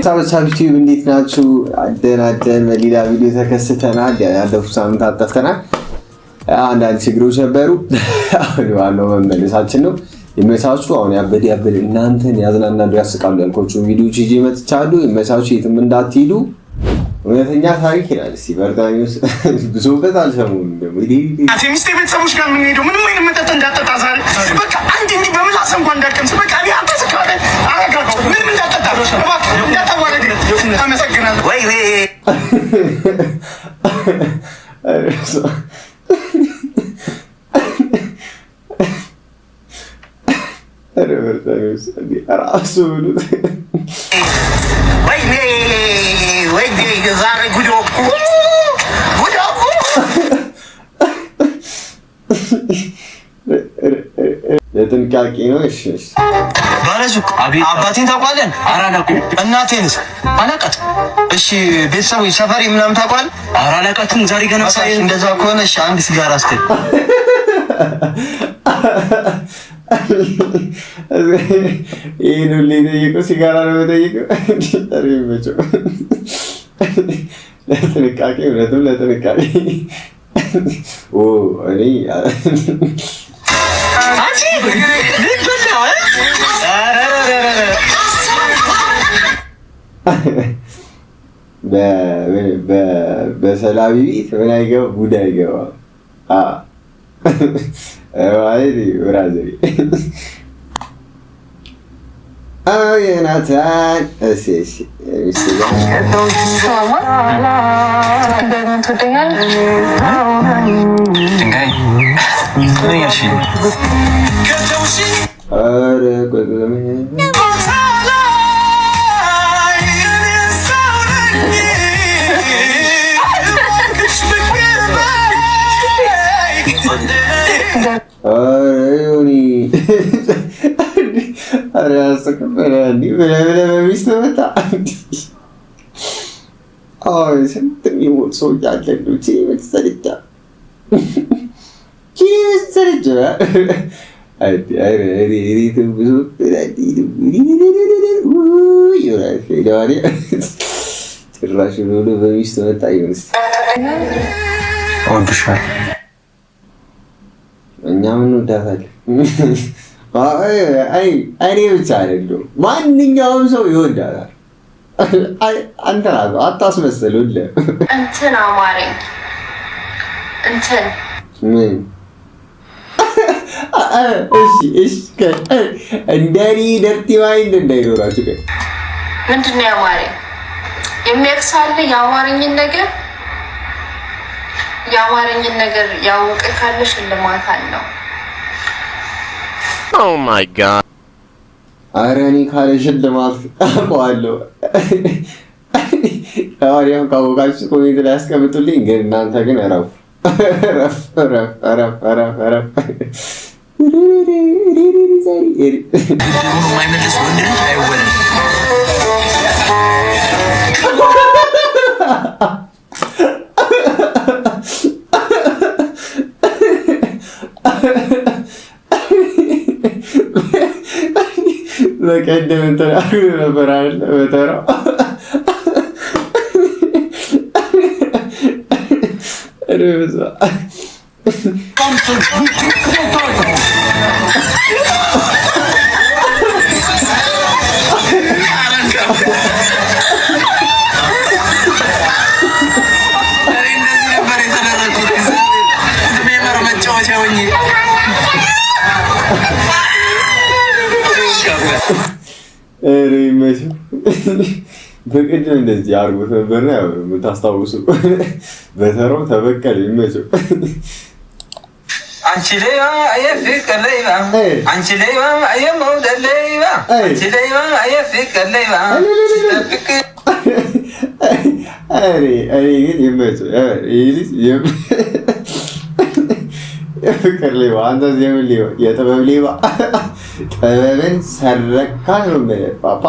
ሳብስክራይብ እንዴት ናችሁ? አደን በሌላ ቪዲዮ ተከስተናል። ያለፉት ሳምንታት ጠፍተናል። አንዳንድ ችግሮች ነበሩ። አሁን ዋናው መመለሳችን ነው። ይመቻችሁ። አሁን ያበደ እናንተን ያዝናናሉ ያስቃሉ ያልኳችሁ ቪዲዮዎች ይዤ መጥቻለሁ። ይመቻችሁ። የትም እንዳትሄዱ። እውነተኛ ታሪክ ይላል። እስቲ በርታኒውስ ብዙበት አልሰሙም። ደግሞ ሚስቴ ቤተሰቦች ጋር የምንሄደው ምንም አይነት መጠጥ እንዳጠጣ ዛሬ በቃ አንድ እንዲህ በምላስ እንኳን እንዳቀምስ በቃ እኔ አንተ ስካለ አረጋጋው ምንም እንዳጠጣ እባክህ እንዳታዋረድ። አመሰግናለሁ። ወይ ራሱ ወይ ዛሬ ጉድ ለጥንቃቄ ነው። እሺ ባለሱቅ አባቴን ታውቃለህ? አላውቅም። እናቴንስ? አላውቃትም። እሺ ቤተሰቦች ሰፈሪ ምናምን ታውቃለህ? አላውቃትም። ዛሬ ገና ሳይ እንደዛ ከሆነ እሺ አንድ ሲጋራ አስተኝ ይሄን ሁሌ ጠይቀው ሲጋራ ነው የምጠይቀው። ለጥንቃቄ እውነትም ለጥንቃቄ እኔ በሰላቢ ቤት ምን አይገባ ቡዳ አይገባ ማለት ብራዘሪ ናታን ስንት የሚሞት ሰው እያለ መሰለቻ ጭራሽ ሆኖ በሚስት መጣ ይመስል ወንድሻል። እኛም እንወዳታለን። እኔ ብቻ አይደለሁም ማንኛውም ሰው ይወዳታል። አንተ ራስህ አታስመስል። ሁሌ እንትን አማረኝ እንትን ምን እሺ እንደኔ ደርቲ ማይንድ እንዳይኖራችሁ ግን ምንድን ነው ያማረኝ? የሚያክሳለ ያማረኝን ነገር ያወቀ ካለ ሽልማት አለው። ኦ ማይ ጋድ! ኧረ እኔ ካለ ሽልማት አውቀዋለሁ። ታዲያ ካወቃችሁ ኮሜንት ላይ አስቀምጡልኝ። ግን እናንተ ግን እረፉ። የማይመለስ ወንድ ልጅ አይወለድም። በቀደም እንትን አሉ ነበር አይደል? በተራው በቅድም እንደዚህ አድርጎት ነበርና ያው የምታስታውሱ በተራው ተበቀል ይመቸው። አንቺ ሌባ የፍቅር ሌባ አንቺ ሌባ የመውደድ ሌባ አንቺ ሌባ የፍቅር ሌባ ግን ይመቸው። የፍቅር ሌባ አንተ የምን ሌባ? የጥበብ ሌባ። ጥበብን ሰረካ ነው ፓፓ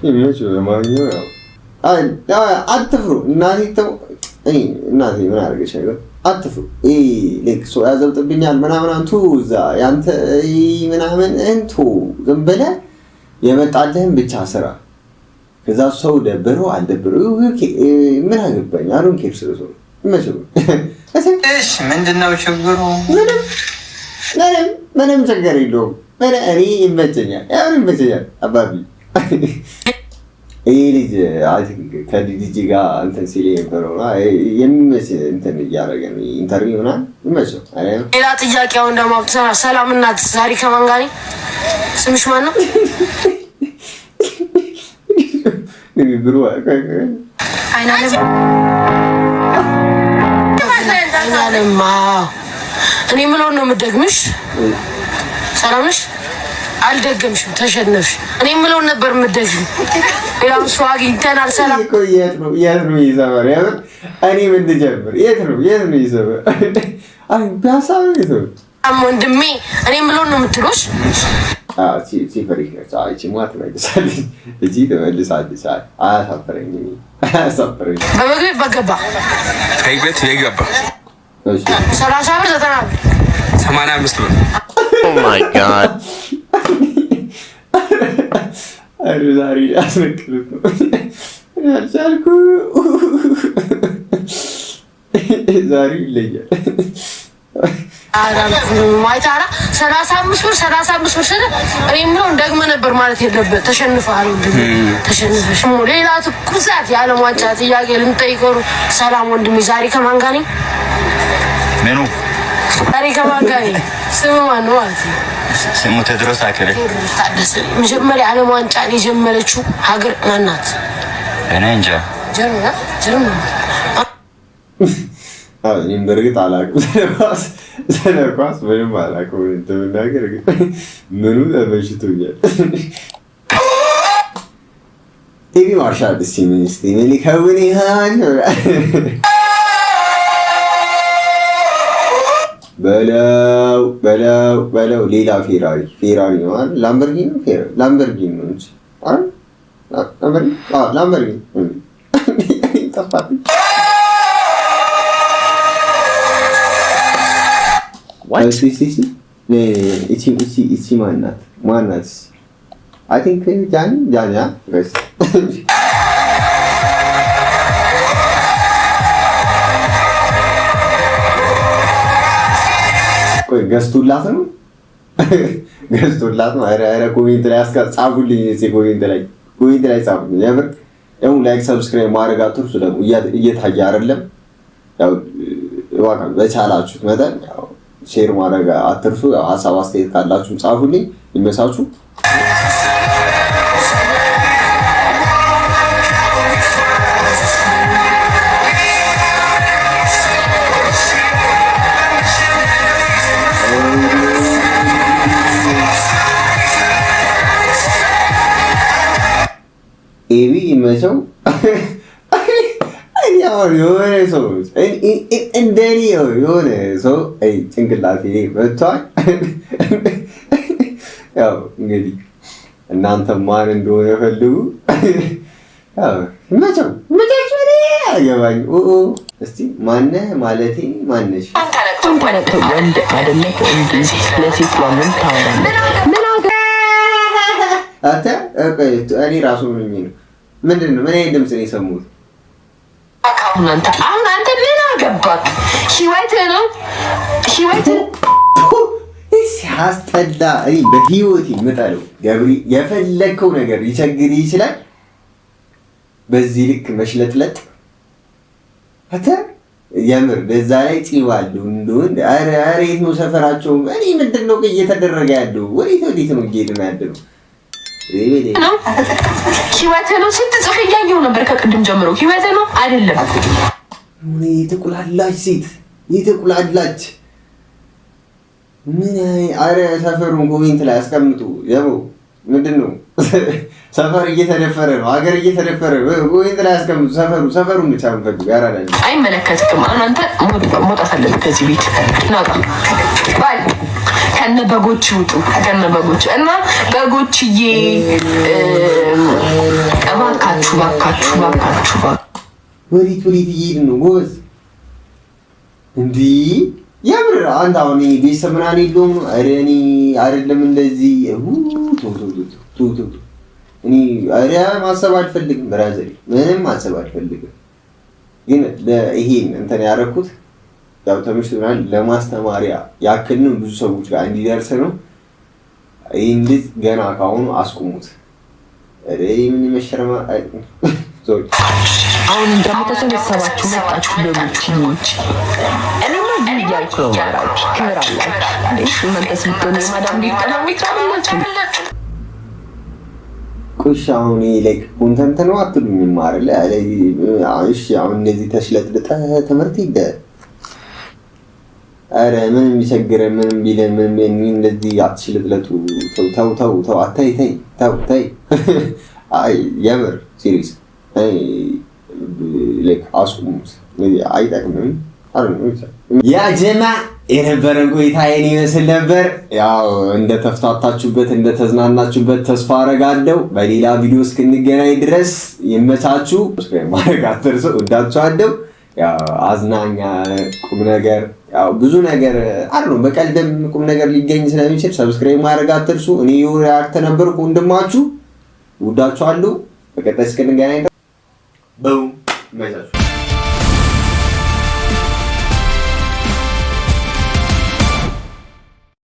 ይመቸው። ለማንኛውም ያው አትፍሩ እናቴ እናቴ ምን አደረገች ነገር አትፍሩ። ሰው ያዘብጥብኛል ምናምን አንቱ እዛ ያንተ ምናምን እንቱ ዝም ብለህ የመጣልህን ብቻ ስራ። ከዛ ሰው ደብረው አልደብረው ምን አገባኝ አሉን። ኬፕ ስለሰው ምንድነው ችግሩ? ምንም ችግር የለውም። እኔ ይመቸኛል አባቢ። ይህ ልጅ ከልጅ ጋር እንትን ሲል የነበረው የሚመች እንትን እያደረገ ነው ኢንተርቪው ምናምን ይመቸው። ሌላ ጥያቄውን ደግሞ ሰላም እናት ዛሬ ከማን ጋር ነኝ? ስምሽ ማን ነው? አይናለማ እኔ ምለው ነው የምደግምሽ። ሰላም ነሽ? አልደገምሽም፣ ተሸነፍሽ። እኔ ምለው ነበር የምደግም። ሌላው ሰው አግኝተናል። ሰላም እኮ የት ነው ይዘበር? እኔ ምን ልጀምር? የት ነው ይዘበር? ቢያሳ ነው ወንድሜ። እኔ ምለው ነው የምትሉሽ? በመግቢያ በገባ 30 ብር 85 ብር። ዛሬ አስነክሉት ነው ያልቻልኩ። ዛሬ ይለያል። ማይታራ 35 ብር ስለ እኔ ምነው ደግመ ነበር ማለት የለበት። ተሸንፈሃል ወንድሜ፣ ተሸንፈሽ። ሌላ ትኩሳት የዓለም ዋንጫ ጥያቄ ልንጠይቀው። ሰላም ወንድሜ፣ ዛሬ ከማን ጋር ነኝ? ምኑ ዛሬ ከማን ጋር ነኝ? ስሙ ማን ነው ማለት ነው? ስሙ ቴድሮስ ታከለ ታደሰ። መጀመሪያ ዓለም ዋንጫ የጀመረችው ሀገር ማን ናት? እኔ እንጃ። ጀርመን። እኔም በእርግጥ አላውቅም። ስለ ኳስ ምንም አላውቅም። እንደምናገር ምኑ ተበሽቶኛል። ቲቪ ማርሻል ሲሚኒስቲ ሊከውን ይሆን በለው ሌላ ፌራሪ ነው አይደል? ላምበርጊኒ ነው ላምበርጊኒ ነው እንጂ አይደል? ላምበርጊኒ ጠፋብኝ። እቺ ማናት? አይ ቲንክ ጃኒ ገዝቶላት ነው። ኧረ ኮሜንት ላይ ጻፉልኝ። ኮሜንት ላይ ጻፉልኝ። የምር ደግሞ ላይክ ሰብስክራይብ ማድረግ አትርሱ። ደግሞ እየታየ አይደለም። ያው በቻላችሁት መጠን ሼር ማድረግ አትርሱ። ሀሳብ አስተያየት ካላችሁም ጻፉልኝ። ይመሳችሁ። ኤቢ ይመቸው። የሆነ ሰው እንደኔ የሆነ ሰው ጭንቅላቴ መጥቷል። ያው እንግዲህ እናንተ ማን እንደሆነ ፈልጉ። መቸው አገባኝ። እስቲ ማነህ ማለቴ ማነሽ? ወንድ አይደለም ለሴት ለምን ታወራለህ? እኔ ራሱ ነው። ምንድን ነው? ምን አይነት ድምፅ ነው የሰሙት? አሁን አንተ ምን አገባህ? ህይወትህ ነው ህይወትህ። ሲያስጠላ። እኔ በህይወቴ የምጠለው ገብሪ፣ የፈለግከው ነገር ሊቸግር ይችላል። በዚህ ልክ መሽለጥለጥ አተ የምር በዛ ላይ ፂዋሉ እንደውን ኧረ የት ነው ሰፈራቸው? እኔ ምንድን ነው እየተደረገ ያለው? ወዴት ነው እየሄድን ያለው? ህይወትህ ነው ስትጽፍ እያየሁ ነበር ከቅድም ጀምሮ። ህይወትህ ነው አይደለም? የተቁላላች ሴት የተቁላላች ምን? አረ ሰፈሩን ኮሜንት ላይ አስቀምጡ። ያው ምንድን ነው ሰፈር እየተደፈረ ነው፣ ሀገር እየተደፈረ ነው። ኮሜንት ላይ አስቀምጡ። ሰፈሩን ብቻ እንፈልግ። ያራዳኝ አይመለከትም። አሁን አንተ መውጣት አለብህ ከዚህ ቤት ናውጣ ባይ ከነ በጎች ውጡ። ከነ በጎች እና በጎችዬ እባካችሁ ወዴት እየሄድን ነው ጎበዝ? እንዲህ የምር አንተ አሁን ቤተሰብ ምናምን የለውም? ኧረ እኔ አይደለም እንደዚህ እኔ ኧረ ማሰብ አልፈልግም ብራዘር፣ ምንም ማሰብ አልፈልግም። ግን ይሄን እንትን ያደረኩት ያው ተምሽቶናል ለማስተማሪያ ያክል ነው፣ ብዙ ሰዎች ጋር እንዲደርስ ነው። ይህን ልጅ ገና ካሁኑ አስቁሙት። ኧረ ምን መሸረማ አሁን እንደምተሰበሰባችሁ መጣችሁ ለሙቺ እኔማ ግን እያልኩ ነው ማራችሁ ክብር አላችሁ እናንተስ ብትሆኑ የማዳም ቤት ቀናዎች አላችሁ። ቁሽ አሁን ላይክ ኮንተንት ነው አትሉኝም አይደል? እሺ አሁን እንደዚህ ተሽለጥልጠህ ትምህርት ይደ ኧረ ምንም ቢቸግረን ምንም ቢለን ምንም እንደዚህ አትሽለጥለጡ። ተው አታይ ተይ አይ የምር ሲሪየስ ላይክ አስቁሙት። አይጠቅምም። ያ ጀማ የነበረን ቆይታ ይሄን ይመስል ነበር። ያው እንደተፍታታችሁበት እንደተዝናናችሁበት ተስፋ አረጋለሁ። በሌላ ቪዲዮ እስክንገናኝ ድረስ ይመቻችሁ። ሰብስክራይብ ማድረግ አትርሱ። ወዳችኋለሁ። ያው አዝናኛ ቁም ነገር ያው ብዙ ነገር አይደለም፣ በቀልድም ቁም ነገር ሊገኝ ስለሚችል ሰብስክራይብ ማድረግ አትርሱ። እኔ ሪአክት ነበርኩ ወንድማችሁ። ወዳችኋለሁ። በቀጣይ እስክንገናኝ ይመቻችሁ።